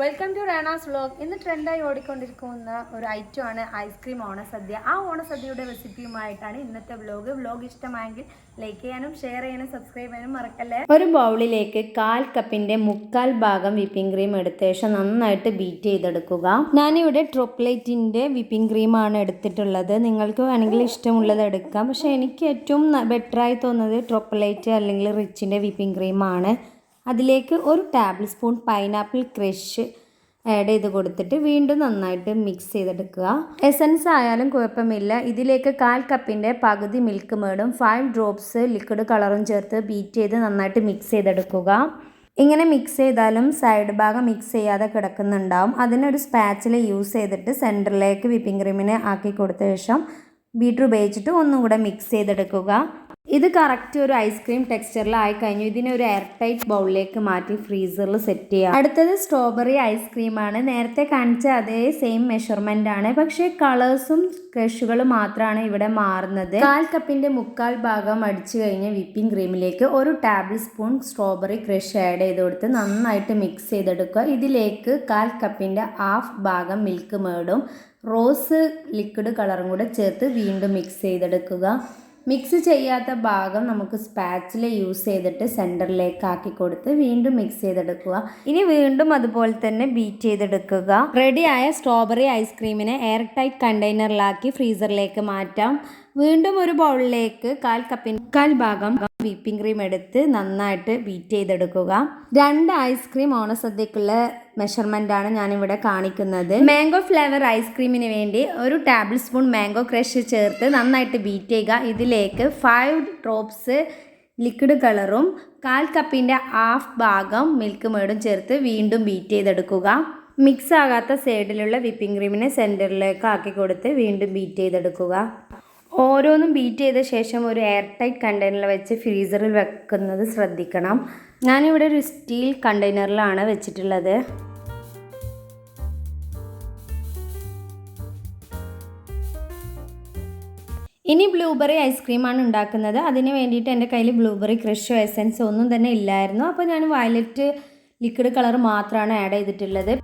Welcome to റേണാസ് vlog. ഇന്ന് ട്രെൻഡായി ഓടിക്കൊണ്ടിരിക്കുന്ന ഒരു ഐറ്റമാണ് ഐസ്ക്രീം ഓണസദ്യ. ആ ഓണസദ്യയുടെ റെസിപ്പിയുമായിട്ടാണ് ഇന്നത്തെ വ്ലോഗ് ഇഷ്ടമായെങ്കിൽ ലൈക്ക് ചെയ്യാനും ഷെയർ ചെയ്യാനും സബ്സ്ക്രൈബ് ചെയ്യാനും മറക്കല്ലേ. ഒരു ബൗളിലേക്ക് 1/4 കപ്പിന്റെ 1/4 ഭാഗം വിപ്പിംഗ് ക്രീം എടുത്ത ശേഷം നന്നായിട്ട് ബീറ്റ് ചെയ്തെടുക്കുക. ഞാനിവിടെ ട്രോപ്ലേറ്റിന്റെ വിപ്പിംഗ് ക്രീമാണ് എടുത്തിട്ടുള്ളത്. നിങ്ങൾക്ക് വേണമെങ്കിൽ ഇഷ്ടമുള്ളത് എടുക്കാം. പക്ഷേ എനിക്ക് ഏറ്റവും ബെറ്ററായി തോന്നുന്നത് ട്രോപ്ലേറ്റ് അല്ലെങ്കിൽ റിച്ചിന്റെ വിപ്പിംഗ് ക്രീമാണ്. അതിലേക്ക് 1 table spoon pineapple crush add ചെയ്ത് കൊടുത്തിട്ട് വീണ്ടും നന്നായിട്ട് മിക്സ് ചെയ്തെടുക്കുക. എസൻസ് ആയാലും കുഴപ്പമില്ല. ഇതിലേക്ക് 1/4 കപ്പിൻ്റെ പകുതി മിൽക്ക് മേഡും 5 ഡ്രോപ്സ് ലിക്വിഡ് കളറും ചേർത്ത് ബീറ്റ് ചെയ്ത് നന്നായിട്ട് മിക്സ് ചെയ്തെടുക്കുക. ഇങ്ങനെ മിക്സ് ചെയ്താലും സൈഡ് ഭാഗം മിക്സ് ചെയ്യാതെ കിടക്കുന്നുണ്ടാവും. അതിനൊരു സ്പാച്ചിൽ യൂസ് ചെയ്തിട്ട് സെൻറ്ററിലേക്ക് വിപ്പിംഗ് ക്രീമിനെ ആക്കി കൊടുത്ത ശേഷം ബീറ്റർ ഉപയോഗിച്ചിട്ട് ഒന്നും കൂടെ മിക്സ് ചെയ്തെടുക്കുക. ഇത് കറക്റ്റ് ഒരു ഐസ്ക്രീം ടെക്സ്ചറിലായി കഴിഞ്ഞു. ഇതിനെ ഒരു എയർ ടൈറ്റ് ബൗളിലേക്ക് മാറ്റി ഫ്രീസറിൽ സെറ്റ് ചെയ്യാം. അടുത്തത് സ്ട്രോബെറി ഐസ്ക്രീമാണ്. നേരത്തെ കാണിച്ച അതേ സെയിം മെഷർമെൻ്റ് ആണ്, പക്ഷേ കളേഴ്സും ക്രഷുകളും മാത്രമാണ് ഇവിടെ മാറുന്നത്. 1/4 കപ്പിൻ്റെ 1/4 ഭാഗം അടിച്ചു കഴിഞ്ഞ് വിപ്പിംഗ് ക്രീമിലേക്ക് 1 tablespoon strawberry crush add ചെയ്ത് കൊടുത്ത് നന്നായിട്ട് മിക്സ് ചെയ്തെടുക്കുക. ഇതിലേക്ക് 1/4 കപ്പിൻ്റെ 1/2 ഭാഗം മിൽക്ക് മേഡും റോസ് ലിക്വിഡ് കളറും കൂടെ ചേർത്ത് വീണ്ടും മിക്സ് ചെയ്തെടുക്കുക. മിക്സ് ചെയ്യാത്ത ഭാഗം നമുക്ക് സ്പാച്ചില യൂസ് ചെയ്തിട്ട് സെൻറ്ററിലേക്ക് ആക്കി കൊടുത്ത് വീണ്ടും മിക്സ് ചെയ്തെടുക്കുക. ഇനി വീണ്ടും അതുപോലെ തന്നെ ബീറ്റ് ചെയ്തെടുക്കുക. റെഡിയായ സ്ട്രോബെറി ഐസ്ക്രീമിനെ എയർ ടൈറ്റ് കണ്ടെയ്നറിലാക്കി ഫ്രീസറിലേക്ക് മാറ്റാം. വീണ്ടും ഒരു ബൗളിലേക്ക് 1/4 കപ്പിന് 1/4 ഭാഗം വിപ്പിംഗ് ക്രീം എടുത്ത് നന്നായിട്ട് ബീറ്റ് ചെയ്തെടുക്കുക. 2 ഐസ്ക്രീം ഓണസദ്യക്കുള്ള മെഷർമെൻ്റ് ആണ് ഞാനിവിടെ കാണിക്കുന്നത്. മാംഗോ ഫ്ലേവർ ഐസ്ക്രീമിന് വേണ്ടി 1 ടേബിൾ സ്പൂൺ മാംഗോ ക്രഷ് ചേർത്ത് നന്നായിട്ട് ബീറ്റ് ചെയ്യുക. ഇതിലേക്ക് 5 ഡ്രോപ്സ് ലിക്വിഡ് കളറും 1/4 കപ്പിൻ്റെ 1/2 ഭാഗം മിൽക്ക് മേഡും ചേർത്ത് വീണ്ടും ബീറ്റ് ചെയ്തെടുക്കുക. മിക്സ് ആകാത്ത സൈഡിലുള്ള വിപ്പിംഗ് ക്രീമിനെ സെൻറ്ററിലേക്ക് ആക്കി കൊടുത്ത് വീണ്ടും ബീറ്റ് ചെയ്തെടുക്കുക. ഓരോന്നും ബീറ്റ് ചെയ്ത ശേഷം ഒരു എയർ ടൈറ്റ് കണ്ടെയ്നറിൽ വെച്ച് ഫ്രീസറിൽ വെക്കുന്നത് ശ്രദ്ധിക്കണം. ഞാനിവിടെ ഒരു സ്റ്റീൽ കണ്ടെയ്നറിലാണ് വെച്ചിട്ടുള്ളത്. ഇനി ബ്ലൂബെറി ഐസ്ക്രീമാണ് ഉണ്ടാക്കുന്നത്. അതിന് വേണ്ടിയിട്ട് എൻ്റെ കയ്യിൽ ബ്ലൂബെറി ക്രഷോ എസൻസോ ഒന്നും തന്നെ ഇല്ലായിരുന്നു. അപ്പോൾ ഞാൻ വയലറ്റ് ലിക്വിഡ് കളർ മാത്രമാണ് ആഡ് ചെയ്തിട്ടുള്ളത്.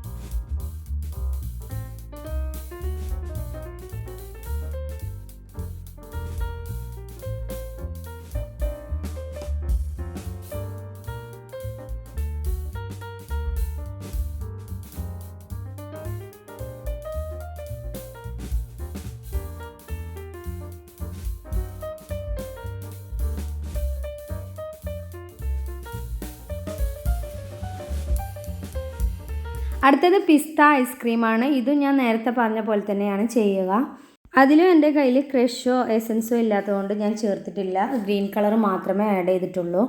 അടുത്തത് പിസ്ത ഐസ്ക്രീമാണ്. ഇതും ഞാൻ നേരത്തെ പറഞ്ഞ പോലെ തന്നെയാണ് ചെയ്യുക. അതിലും എൻ്റെ കയ്യിൽ ക്രഷോ എസൻസോ ഇല്ലാത്തതുകൊണ്ട് ഞാൻ ചേർത്തിട്ടില്ല. ഗ്രീൻ കളർ മാത്രമേ ആഡ് ചെയ്തിട്ടുള്ളൂ.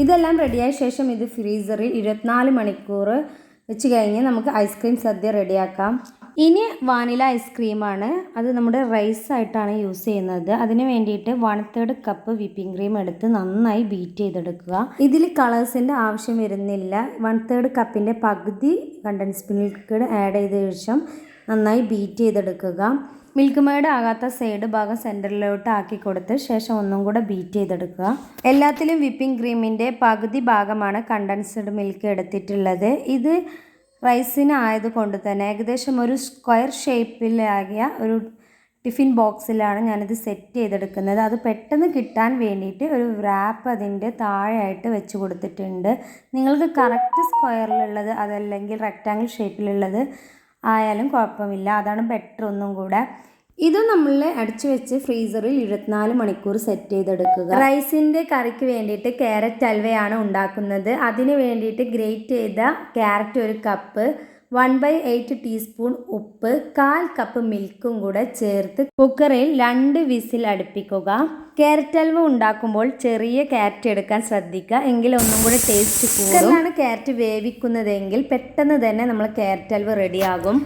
ഇതെല്ലാം റെഡിയായ ശേഷം ഇത് ഫ്രീസറിൽ 24 മണിക്കൂർ വെച്ച് കഴിഞ്ഞ് നമുക്ക് ഐസ്ക്രീം സദ്യ റെഡിയാക്കാം. ഇനി വാനില ഐസ്ക്രീമാണ്. അത് നമ്മുടെ റൈസ് ആയിട്ടാണ് യൂസ് ചെയ്യുന്നത്. അതിന് വേണ്ടിയിട്ട് 1/3 കപ്പ് വിപ്പിംഗ് ക്രീം എടുത്ത് നന്നായി ബീറ്റ് ചെയ്തെടുക്കുക. ഇതിൽ കളേഴ്സിൻ്റെ ആവശ്യം വരുന്നില്ല. 1/3 കപ്പിൻ്റെ പകുതി കണ്ടൻസ്ഡ് മിൽക്ക് ആഡ് ചെയ്ത ശേഷം നന്നായി ബീറ്റ് ചെയ്തെടുക്കുക. മിൽക്ക് മേഡ് ആകാത്ത സൈഡ് ഭാഗം സെൻറ്ററിലോട്ട് ആക്കി കൊടുത്ത് ശേഷം ഒന്നും കൂടെ ബീറ്റ് ചെയ്തെടുക്കുക. എല്ലാത്തിലും വിപ്പിംഗ് ക്രീമിൻ്റെ പകുതി ഭാഗമാണ് കണ്ടൻസ്ഡ് മിൽക്ക് എടുത്തിട്ടുള്ളത്. ഇത് റൈസിന് ആയതുകൊണ്ട് തന്നെ ഏകദേശം ഒരു സ്ക്വയർ ഷേപ്പിലാകിയ ഒരു ടിഫിൻ ബോക്സിലാണ് ഞാനിത് സെറ്റ് ചെയ്തെടുക്കുന്നത്. അത് പെട്ടെന്ന് കിട്ടാൻ വേണ്ടിയിട്ട് ഒരു റാപ്പ് അതിൻ്റെ താഴെയായിട്ട് വെച്ച് കൊടുത്തിട്ടുണ്ട്. നിങ്ങൾക്ക് കറക്റ്റ് സ്ക്വയറിലുള്ളത് അതല്ലെങ്കിൽ റെക്റ്റാങ്കിൾ ഷേപ്പിലുള്ളത് ആയാലും കുഴപ്പമില്ല. അതാണ് ബെറ്റർ ഒന്നും കൂടെ. ഇത് നമ്മൾ അടിച്ചു വെച്ച് ഫ്രീസറിൽ 24 മണിക്കൂർ സെറ്റ് ചെയ്തെടുക്കുക. റൈസിൻ്റെ കറിക്ക് വേണ്ടിയിട്ട് ക്യാരറ്റ് ഹൽവയാണ് ഉണ്ടാക്കുന്നത്. അതിന് വേണ്ടിയിട്ട് ഗ്രേറ്റ് ചെയ്ത ക്യാരറ്റ് 1 കപ്പ്, 1/8 ടീസ്പൂൺ ഉപ്പ്, 1/4 കപ്പ് മിൽക്കും കൂടെ ചേർത്ത് കുക്കറിൽ 2 വിസിൽ അടുപ്പിക്കുക. ക്യാരറ്റ് ഹൽവ ഉണ്ടാക്കുമ്പോൾ ചെറിയ ക്യാരറ്റ് എടുക്കാൻ ശ്രദ്ധിക്കുക, എങ്കിൽ ഒന്നും കൂടെ ടേസ്റ്റ് കൂടും. കുക്കറിലാണ് ക്യാരറ്റ് വേവിക്കുന്നതെങ്കിൽ പെട്ടെന്ന് തന്നെ നമ്മൾ ക്യാരറ്റ് ഹൽവ റെഡിയാകും.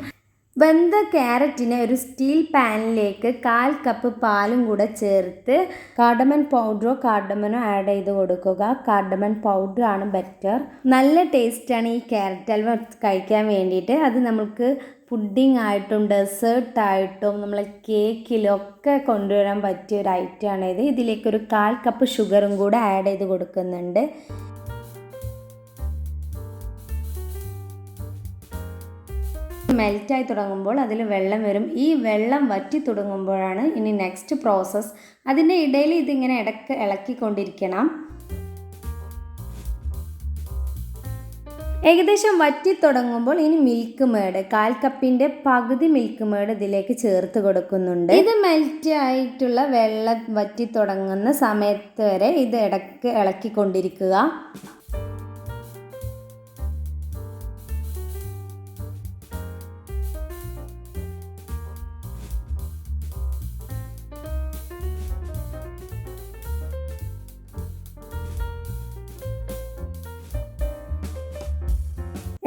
വെന്ത ക്യാരറ്റിനെ ഒരു സ്റ്റീൽ പാനിലേക്ക് 1/4 കപ്പ് പാലും കൂടെ ചേർത്ത് കാർഡമൻ പൗഡറോ കാർഡമനോ ആഡ് ചെയ്ത് കൊടുക്കുക. കാർഡമൻ പൗഡർ ആണ് ബെറ്റർ. നല്ല ടേസ്റ്റാണ് ഈ ക്യാരറ്റ് ഹൽവ കഴിക്കാൻ വേണ്ടിയിട്ട്. അത് നമുക്ക് പുഡിംഗ് ആയിട്ടും ഡെസേർട്ടായിട്ടും നമ്മളെ കേക്കിലൊക്കെ കൊണ്ടുവരാൻ പറ്റിയ ഒരു ഐറ്റമാണ് ഇത്. ഇതിലേക്ക് ഒരു 1/4 കപ്പ് ഷുഗറും കൂടെ ആഡ് ചെയ്ത് കൊടുക്കുന്നുണ്ട്. മെൽറ്റായി തുടങ്ങുമ്പോൾ അതിൽ വെള്ളം വരും. ഈ വെള്ളം വറ്റി തുടങ്ങുമ്പോഴാണ് ഇനി നെക്സ്റ്റ് പ്രോസസ്സ്. അതിൻ്റെ ഇടയിൽ ഇതിങ്ങനെ ഇടയ്ക്ക് ഇളക്കിക്കൊണ്ടിരിക്കണം. ഏകദേശം വറ്റി തുടങ്ങുമ്പോൾ ഇനി മിൽക്ക് മേഡ് 1/4 കപ്പിൻ്റെ പകുതി മിൽക്ക് മേഡ് ഇതിലേക്ക് ചേർത്ത് കൊടുക്കുന്നുണ്ട്. ഇത് മെൽറ്റ് ആയിട്ടുള്ള വെള്ളം വറ്റി തുടങ്ങുന്ന സമയത്ത് വരെ ഇത് ഇടയ്ക്ക് ഇളക്കിക്കൊണ്ടിരിക്കുക.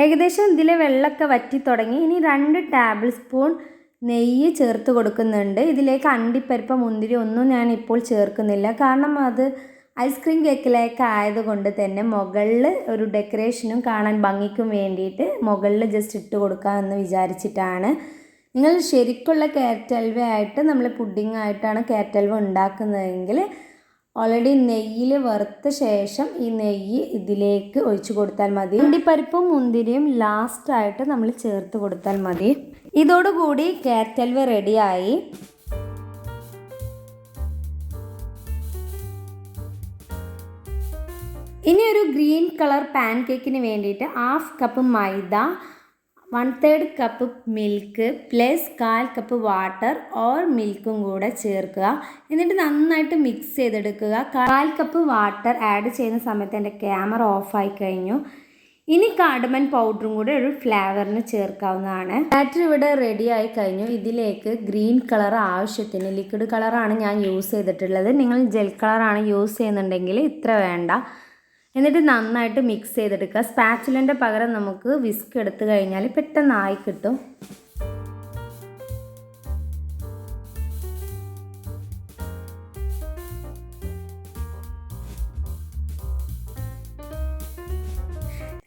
ഏകദേശം ഇതിലെ വെള്ളമൊക്കെ വറ്റി തുടങ്ങി. ഇനി 2 ടേബിൾ സ്പൂൺ നെയ്യ് ചേർത്ത് കൊടുക്കുന്നുണ്ട്. ഇതിലേക്ക് അണ്ടിപ്പരിപ്പ് മുന്തിരി ഒന്നും ഞാൻ ഇപ്പോൾ ചേർക്കുന്നില്ല. കാരണം അത് ഐസ്ക്രീം കേക്കിലേക്ക് ആയതുകൊണ്ട് തന്നെ മുകളിൽ ഒരു ഡെക്കറേഷനും കാണാൻ ഭംഗിക്കും വേണ്ടിയിട്ട് മുകളിൽ ജസ്റ്റ് ഇട്ട് കൊടുക്കാമെന്ന് വിചാരിച്ചിട്ടാണ്. നിങ്ങൾ ശരിക്കുള്ള ക്യാരറ്റ് ഹൽവ ആയിട്ട് നമ്മൾ പുഡിംഗ് ആയിട്ടാണ് ക്യാരറ്റ് ഹൽവ ഉണ്ടാക്കുന്നതെങ്കിൽ ഓൾറെഡി നെയ്യിൽ വറുത്ത ശേഷം ഈ നെയ്യ് ഇതിലേക്ക് ഒഴിച്ചു കൊടുത്താൽ മതി. അണ്ടിപ്പരിപ്പും മുന്തിരിയും ലാസ്റ്റായിട്ട് നമ്മൾ ചേർത്ത് കൊടുത്താൽ മതി. ഇതോടുകൂടി ക്യാരറ്റ് ഹൽവ റെഡിയായി. ഇനി ഒരു ഗ്രീൻ കളർ പാൻ കേക്കിന് വേണ്ടിയിട്ട് 1/2 cup maida, 1/3 cup milk plus 1/4 cup water or മിൽക്കും കൂടെ ചേർക്കുക. എന്നിട്ട് നന്നായിട്ട് മിക്സ് ചെയ്തെടുക്കുക. 1/4 കപ്പ് വാട്ടർ ആഡ് ചെയ്യുന്ന സമയത്ത് എൻ്റെ ക്യാമറ ഓഫായി കഴിഞ്ഞു. ഇനി കാർഡമൻ പൗഡറും കൂടെ ഒരു ഫ്ലേവറിന് ചേർക്കാവുന്നതാണ്. ബാറ്റർ ഇവിടെ റെഡി ആയി കഴിഞ്ഞു. ഇതിലേക്ക് ഗ്രീൻ കളർ ആവശ്യത്തിന്, ലിക്വിഡ് കളറാണ് ഞാൻ യൂസ് ചെയ്തിട്ടുള്ളത്. നിങ്ങൾ ജെൽ കളറാണ് യൂസ് ചെയ്യുന്നുണ്ടെങ്കിൽ ഇത്ര വേണ്ട. എന്നിട്ട് നന്നായിട്ട് മിക്സ് ചെയ്തെടുക്കുക. സ്പാച്ചുലൻ്റെ പകരം നമുക്ക് വിസ്ക് എടുത്തു കഴിഞ്ഞാൽ പെട്ടെന്നായി കിട്ടും.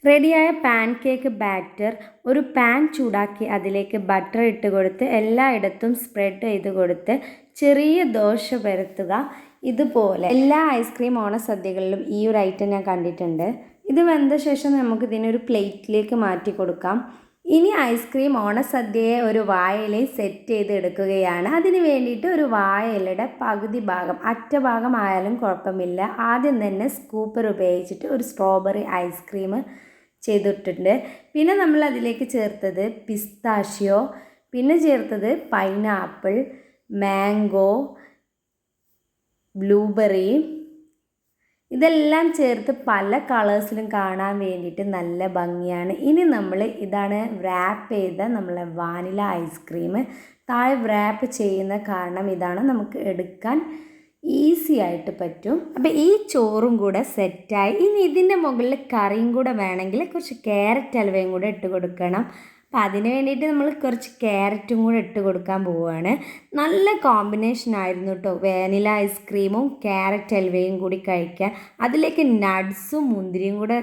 റെഡിയായ പാൻ കേക്ക് ബാറ്റർ ഒരു പാൻ ചൂടാക്കി അതിലേക്ക് ബട്ടർ ഇട്ട് കൊടുത്ത് എല്ലായിടത്തും സ്പ്രെഡ് ചെയ്ത് കൊടുത്ത് ചെറിയ ദോശ പരത്തുക. ഇതുപോലെ എല്ലാ ഐസ്ക്രീം ഓണസദ്യകളിലും ഈ ഒരു ഐറ്റം ഞാൻ കണ്ടിട്ടുണ്ട്. ഇത് വെന്ത ശേഷം നമുക്ക് ഇതിനൊരു പ്ലേറ്റിലേക്ക് മാറ്റി കൊടുക്കാം. ഇനി ഐസ്ക്രീം ഓണസദ്യയെ ഒരു വാഴയിലയിൽ സെറ്റ് ചെയ്ത് എടുക്കുകയാണ്. അതിന് വേണ്ടിയിട്ട് ഒരു വാഴയിലയുടെ പകുതി ഭാഗം, അറ്റഭാഗം ആയാലും കുഴപ്പമില്ല, ആദ്യം തന്നെ സ്കൂപ്പർ ഉപയോഗിച്ചിട്ട് ഒരു സ്ട്രോബെറി ഐസ്ക്രീം ചെയ്തിട്ടുണ്ട്. പിന്നെ നമ്മൾ അതിലേക്ക് ചേർത്തത് പിസ്താഷ്യോ, പിന്നെ ചേർത്തത് പൈനാപ്പിൾ, മാംഗോ, ബ്ലൂബെറി, ഇതെല്ലാം ചേർത്ത് പല കളേഴ്സിലും കാണാൻ വേണ്ടിയിട്ട് നല്ല ഭംഗിയാണ്. ഇനി നമ്മൾ ഇതാണ് റാപ്പ് ചെയ്ത നമ്മളെ വാനില ഐസ്ക്രീം. താഴെ റാപ്പ് ചെയ്യുന്ന കാരണം ഇതാണ്, നമുക്ക് എടുക്കാൻ ഈസി ആയിട്ട് പറ്റും. അപ്പോൾ ഈ ചോറും കൂടെ സെറ്റായി. ഇനി ഇതിൻ്റെ മുകളിൽ കറിയും കൂടെ വേണമെങ്കിൽ കുറച്ച് ക്യാരറ്റ് ഹൽവയും കൂടെ ഇട്ട് കൊടുക്കണം. അപ്പോൾ അതിന് വേണ്ടിയിട്ട് നമ്മൾ കുറച്ച് ക്യാരറ്റും കൂടെ ഇട്ട് കൊടുക്കാൻ പോവുകയാണ്. നല്ല കോമ്പിനേഷൻ ആയിരുന്നു കേട്ടോ, വാനില ഐസ്ക്രീമും ക്യാരറ്റ് ഹൽവയും കൂടി കഴിക്കാൻ. അതിലേക്ക് നട്ട്സും മുന്തിരിയും കൂടെ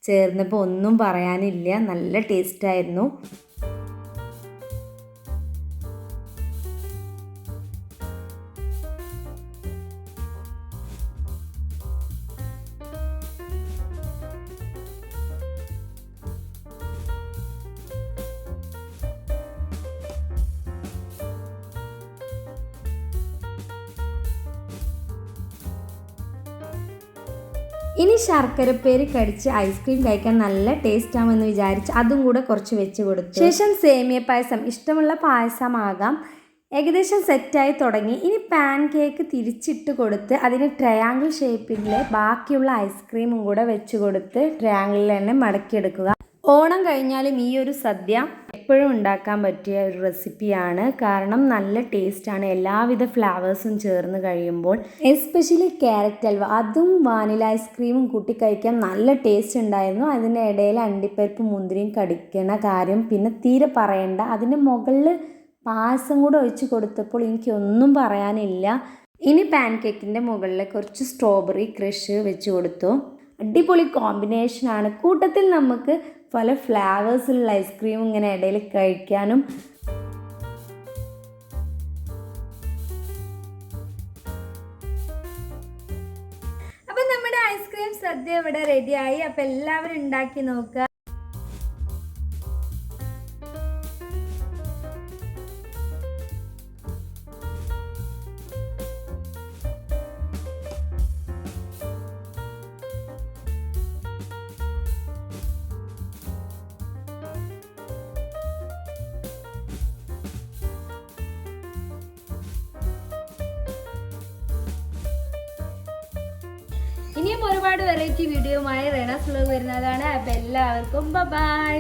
ചേർന്നപ്പോൾ ഒന്നും പറയാനില്ല, നല്ല ടേസ്റ്റായിരുന്നു. ഇനി ശർക്കരപ്പേര് കടിച്ച് ഐസ്ക്രീം കഴിക്കാൻ നല്ല ടേസ്റ്റ് ആവുമെന്ന് വിചാരിച്ച് അതും കൂടെ കുറച്ച് വെച്ച് കൊടുത്തു. ശേഷം സേമിയ പായസം, ഇഷ്ടമുള്ള പായസമാകാം. ഏകദേശം സെറ്റായി തുടങ്ങി. ഇനി പാൻ കേക്ക് തിരിച്ചിട്ട് കൊടുത്ത് അതിന് ട്രയാങ്കിൾ ഷേപ്പിലെ ബാക്കിയുള്ള ഐസ്ക്രീമും കൂടെ വെച്ച് കൊടുത്ത് ട്രയാങ്കിളിൽ തന്നെ മടക്കിയെടുക്കുക. ഓണം കഴിഞ്ഞാലും ഈ ഒരു സദ്യ എപ്പോഴും ഉണ്ടാക്കാൻ പറ്റിയ ഒരു റെസിപ്പിയാണ്. കാരണം നല്ല ടേസ്റ്റാണ് എല്ലാവിധ ഫ്ലേവേഴ്സും ചേർന്ന് കഴിയുമ്പോൾ. എസ്പെഷ്യലി ക്യാരറ്റ് ഹൽവ, അതും വാനില ഐസ്ക്രീമും കൂട്ടി കഴിക്കാൻ നല്ല ടേസ്റ്റ് ഉണ്ടായിരുന്നു. അതിൻ്റെ ഇടയിൽ അണ്ടിപ്പരിപ്പ് മുന്തിരിയും കടിക്കണ കാര്യം പിന്നെ തീരെ പറയണ്ട. അതിൻ്റെ മുകളിൽ പായസം കൂടെ ഒഴിച്ച് കൊടുത്തപ്പോൾ എനിക്കൊന്നും പറയാനില്ല. ഇനി പാൻ കേക്കിൻ്റെ മുകളിൽ കുറച്ച് സ്ട്രോബെറി ക്രഷ് വെച്ച് കൊടുത്തു. അടിപൊളി കോമ്പിനേഷനാണ്. കൂട്ടത്തിൽ നമുക്ക് പല ഫ്ലേവേഴ്സിലുള്ള ഐസ്ക്രീം ഇങ്ങനെ ഇടയിൽ കഴിക്കാനും. അപ്പം നമ്മുടെ ഐസ്ക്രീം സദ്യ ഇവിടെ റെഡിയായി. അപ്പം എല്ലാവരും ഉണ്ടാക്കി നോക്കുക. ഇനിയും ഒരുപാട് വെറൈറ്റി വീഡിയോയുമായി റെനാസ് വ്ലോഗ് വരുന്നതാണ്. അപ്പോൾ എല്ലാവർക്കും ബൈ.